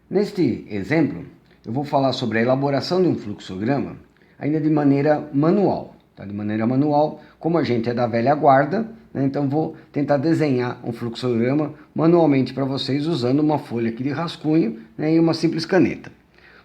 Neste exemplo, eu vou falar sobre a elaboração de um fluxograma ainda de maneira manual. Tá? De maneira manual, como a gente é da velha guarda, né? Então vou tentar desenhar um fluxograma manualmente para vocês usando uma folha aqui de rascunho, né? E uma simples caneta.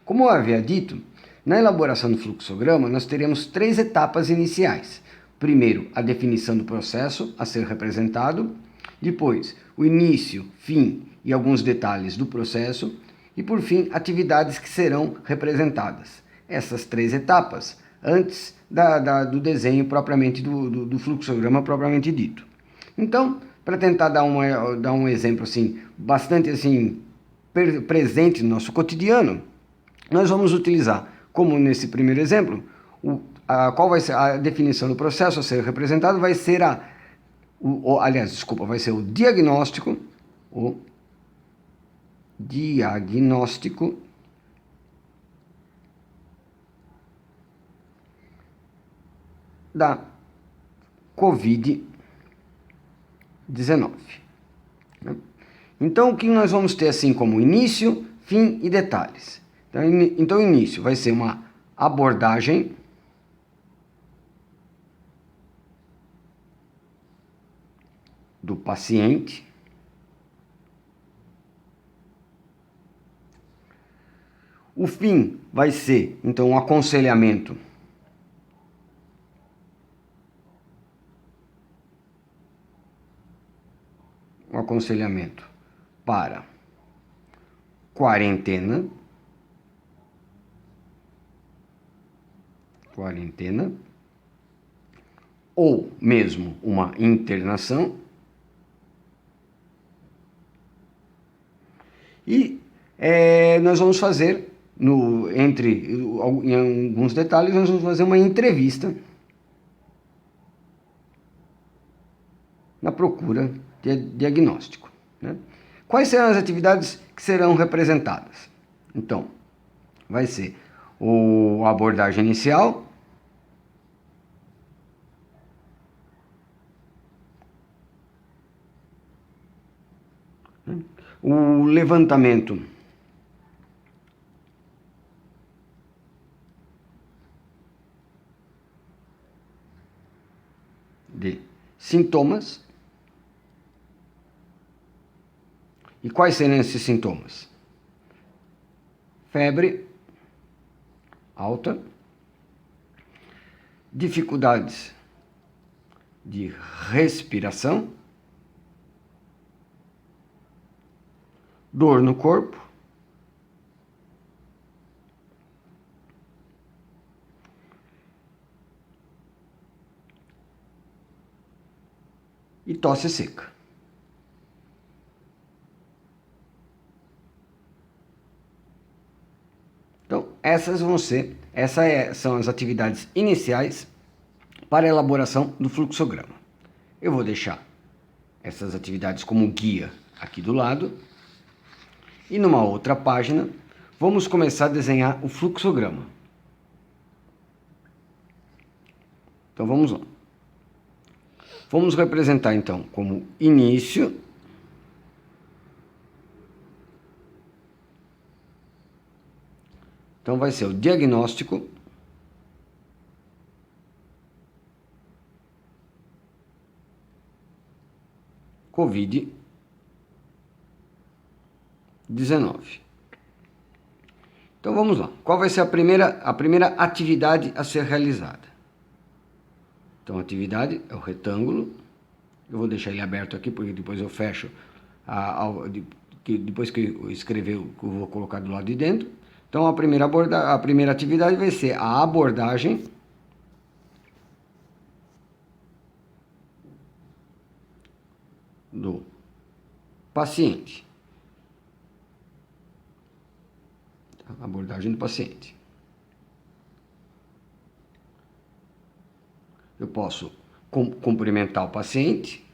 Como eu havia dito, na elaboração do fluxograma nós teremos 3 etapas iniciais. Primeiro, a definição do processo a ser representado, depois o início, fim e alguns detalhes do processo, e por fim, atividades que serão representadas. Essas 3 etapas antes do desenho propriamente, do fluxograma propriamente dito. Então, para tentar dar um exemplo assim, bastante assim, presente no nosso cotidiano, nós vamos utilizar, como nesse primeiro exemplo, qual vai ser a definição do processo a ser representado, vai ser vai ser o diagnóstico da Covid-19. Então, o que nós vamos ter assim como início, fim e detalhes? Então, o início vai ser uma abordagem do paciente. O fim vai ser, então, um aconselhamento para quarentena ou mesmo uma internação. E nós vamos fazer, em alguns detalhes, nós vamos fazer uma entrevista na procura de diagnóstico. Né? Quais serão as atividades que serão representadas? Então, vai ser a abordagem inicial, o levantamento de sintomas. E quais serão esses sintomas? Febre alta, dificuldades de respiração, dor no corpo, e tosse seca. Então, essas são as atividades iniciais para a elaboração do fluxograma. Eu vou deixar essas atividades como guia aqui do lado. E numa outra página, vamos começar a desenhar o fluxograma. Então, vamos lá. Vamos representar, então, como início, então vai ser o diagnóstico, Covid-19. Então vamos lá. Qual vai ser a primeira atividade a ser realizada? Então a atividade é o retângulo. Eu vou deixar ele aberto aqui porque depois eu fecho, depois que eu escrever, eu vou colocar do lado de dentro. Então a primeira atividade vai ser a abordagem do paciente. Abordagem do paciente. Eu posso cumprimentar o paciente,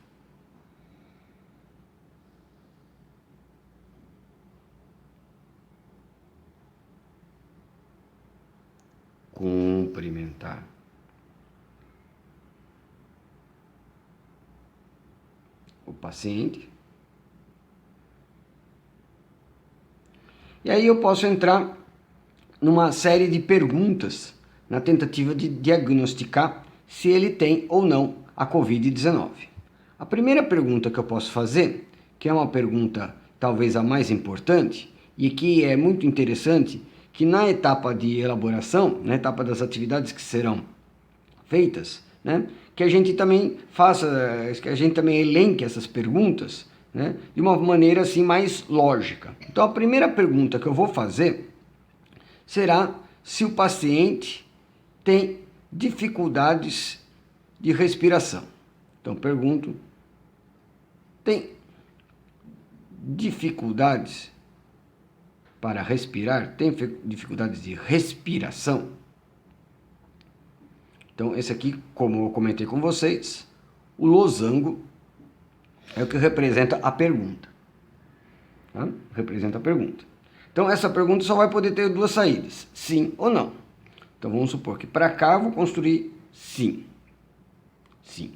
E aí eu posso entrar numa série de perguntas na tentativa de diagnosticar se ele tem ou não a Covid-19. A primeira pergunta que eu posso fazer, que é uma pergunta talvez a mais importante e que é muito interessante, que na etapa de elaboração, na etapa das atividades que serão feitas, né, que a gente também faça, que a gente também elenque essas perguntas, né, de uma maneira assim mais lógica. Então a primeira pergunta que eu vou fazer será se o paciente tem dificuldades de respiração. Então pergunto, tem dificuldades para respirar? Tem dificuldades de respiração? Então esse aqui, como eu comentei com vocês, o losango é o que representa a pergunta. Tá? Representa a pergunta. Então essa pergunta só vai poder ter duas saídas, sim ou não. Então vamos supor que para cá eu vou construir sim. Sim.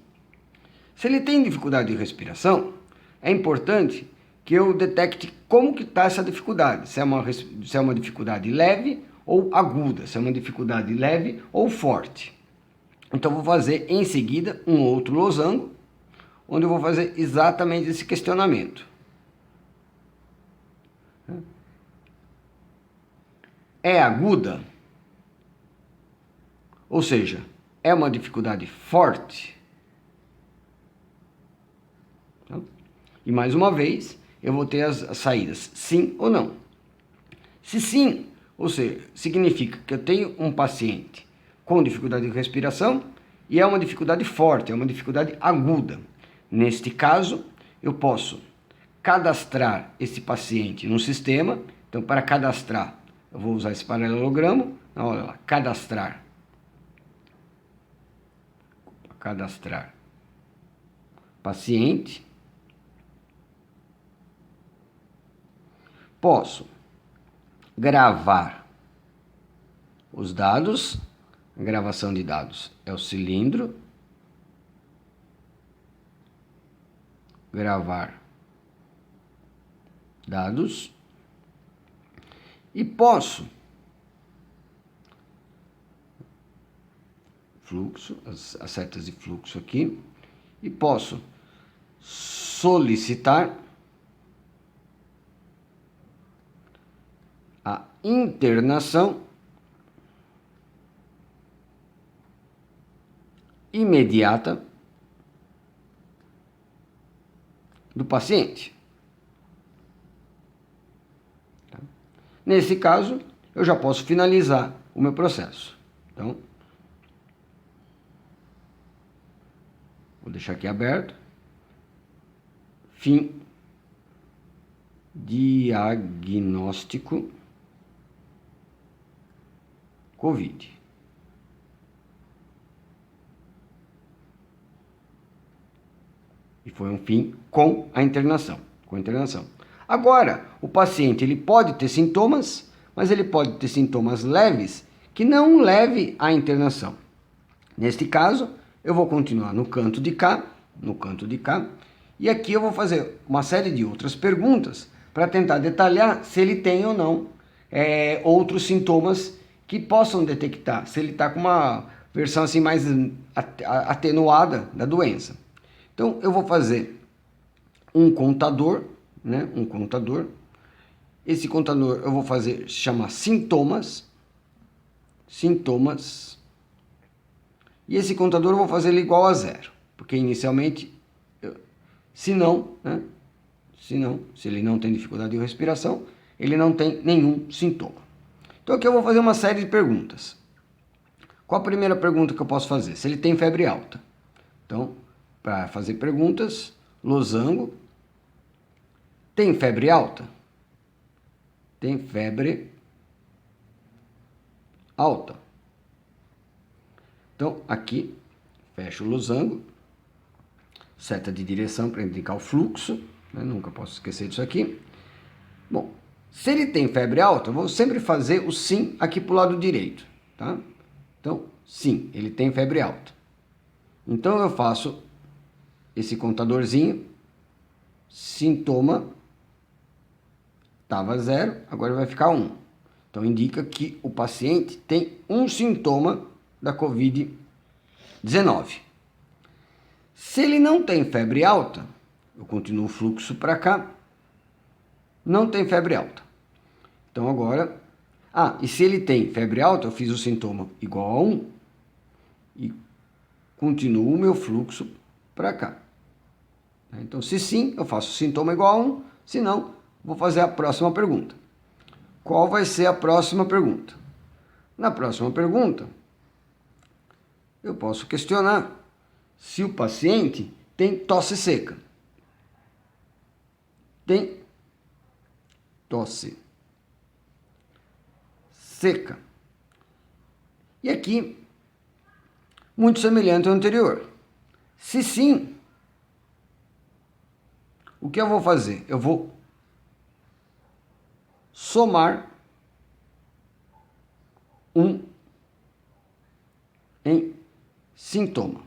Se ele tem dificuldade de respiração, é importante que eu detecte como que está essa dificuldade. Se é uma dificuldade leve ou aguda, se é uma dificuldade leve ou forte. Então vou fazer em seguida um outro losango, onde eu vou fazer exatamente esse questionamento. É aguda? Ou seja, é uma dificuldade forte? E mais uma vez, eu vou ter as saídas sim ou não. Se sim, ou seja, significa que eu tenho um paciente com dificuldade de respiração e é uma dificuldade forte, é uma dificuldade aguda. Neste caso, eu posso cadastrar esse paciente no sistema. Então, para cadastrar, eu vou usar esse paralelogramo. Olha lá, cadastrar. Cadastrar paciente. Posso gravar os dados. A gravação de dados é o cilindro. Gravar dados. E posso fluxo, as setas de fluxo aqui, e posso solicitar a internação imediata do paciente. Nesse caso, eu já posso finalizar o meu processo. Então, vou deixar aqui aberto. Fim diagnóstico COVID. E foi um fim com a internação. Agora, o paciente ele pode ter sintomas, mas ele pode ter sintomas leves que não leve à internação. Neste caso, eu vou continuar no canto de cá, e aqui eu vou fazer uma série de outras perguntas para tentar detalhar se ele tem ou não outros sintomas que possam detectar, se ele está com uma versão assim mais atenuada da doença. Então, eu vou fazer um contador, né? Um contador. Esse contador eu vou fazer, chamar sintomas. E esse contador eu vou fazer ele igual a 0. Porque inicialmente, se ele não tem dificuldade de respiração, ele não tem nenhum sintoma. Então aqui eu vou fazer uma série de perguntas. Qual a primeira pergunta que eu posso fazer? Se ele tem febre alta. Então, para fazer perguntas, losango. Tem febre alta? Tem febre alta. Então, aqui, fecho o losango. Seta de direção para indicar o fluxo. Né? Nunca posso esquecer disso aqui. Bom, se ele tem febre alta, eu vou sempre fazer o sim aqui para o lado direito. Tá? Então, sim, ele tem febre alta. Então, eu faço esse contadorzinho, sintoma estava 0, agora vai ficar 1. Então indica que o paciente tem um sintoma da Covid-19. Se ele não tem febre alta, eu continuo o fluxo para cá, não tem febre alta. Então agora, e se ele tem febre alta, eu fiz o sintoma igual a 1 e continuo o meu fluxo para cá. Então, se sim, eu faço o sintoma igual a 1, se não, vou fazer a próxima pergunta. Qual vai ser a próxima pergunta? Na próxima pergunta, eu posso questionar se o paciente tem tosse seca. Tem tosse seca. E aqui, muito semelhante ao anterior. Se sim, o que eu vou fazer? Eu vou somar 1 em sintoma.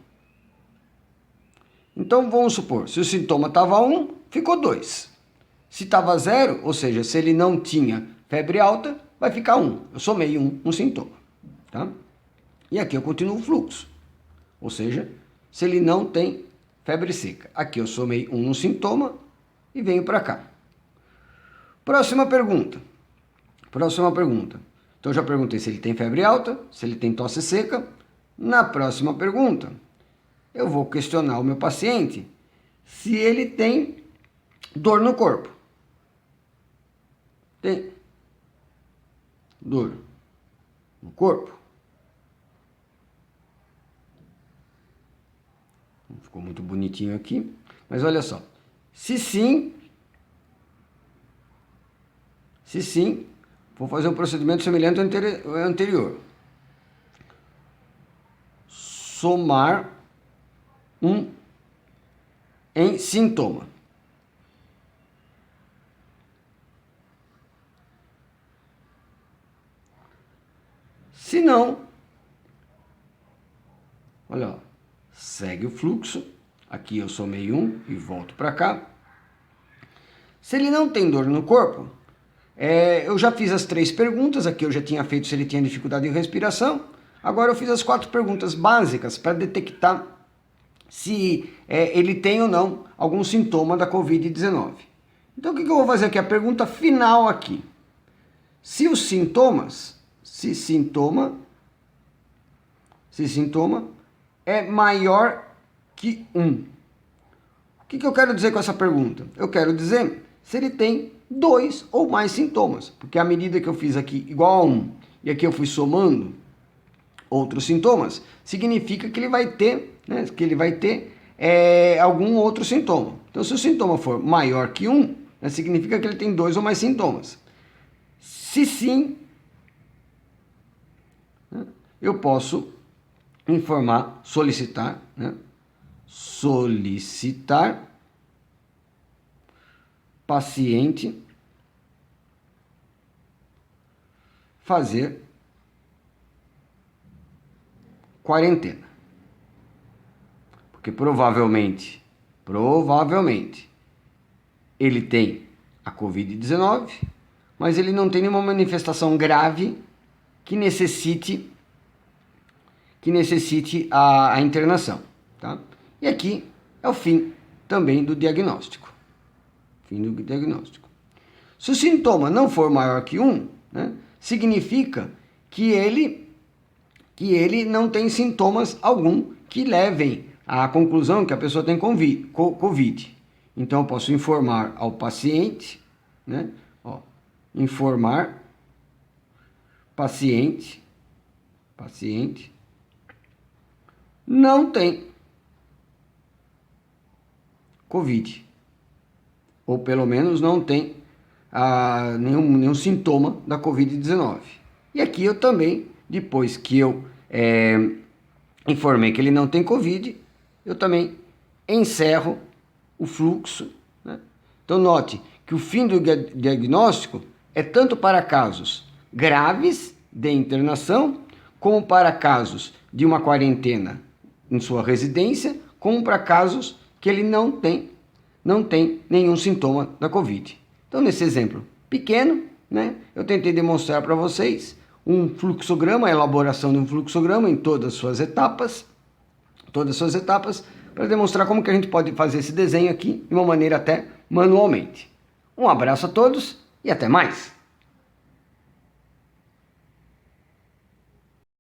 Então, vamos supor, se o sintoma estava 1, ficou 2. Se estava 0, ou seja, se ele não tinha febre alta, vai ficar 1. Eu somei 1 no sintoma. Tá? E aqui eu continuo o fluxo. Ou seja, se ele não tem febre seca. Aqui eu somei 1 no sintoma e venho para cá. Próxima pergunta. Então eu já perguntei se ele tem febre alta, se ele tem tosse seca. Na próxima pergunta, eu vou questionar o meu paciente se ele tem dor no corpo. Tem dor no corpo? Ficou muito bonitinho aqui, mas olha só. Se sim, vou fazer um procedimento semelhante ao anterior. Somar 1 em sintoma. Se não, olha, ó, segue o fluxo. Aqui eu somei 1 e volto para cá. Se ele não tem dor no corpo, eu já fiz as 3 perguntas. Aqui eu já tinha feito se ele tinha dificuldade em respiração. Agora eu fiz as 4 perguntas básicas para detectar se ele tem ou não algum sintoma da Covid-19. Então o que eu vou fazer aqui? A pergunta final aqui. Se sintoma é maior que 1. O que eu quero dizer com essa pergunta? Eu quero dizer se ele tem 2 ou mais sintomas, porque à medida que eu fiz aqui igual a 1 e aqui eu fui somando outros sintomas, significa que ele vai ter, algum outro sintoma. Então, se o sintoma for maior que 1, significa que ele tem 2 ou mais sintomas. Se sim, eu posso solicitar paciente fazer quarentena. Porque provavelmente ele tem a Covid-19, mas ele não tem nenhuma manifestação grave que necessite a internação. Tá? E aqui é o fim também do diagnóstico. Se o sintoma não for maior que 1, significa que ele não tem sintomas algum que levem à conclusão que a pessoa tem Covid. Então eu posso informar ao paciente, informar paciente não tem Covid. Ou pelo menos não tem nenhum sintoma da Covid-19. E aqui eu também, depois que eu informei que ele não tem Covid, eu também encerro o fluxo. Então note que o fim do diagnóstico é tanto para casos graves de internação, como para casos de uma quarentena em sua residência, como para casos que ele não tem nenhum sintoma da Covid. Então, nesse exemplo pequeno, né? Eu tentei demonstrar para vocês um fluxograma, a elaboração de um fluxograma em todas as suas etapas, para demonstrar como que a gente pode fazer esse desenho aqui de uma maneira até manualmente. Um abraço a todos e até mais!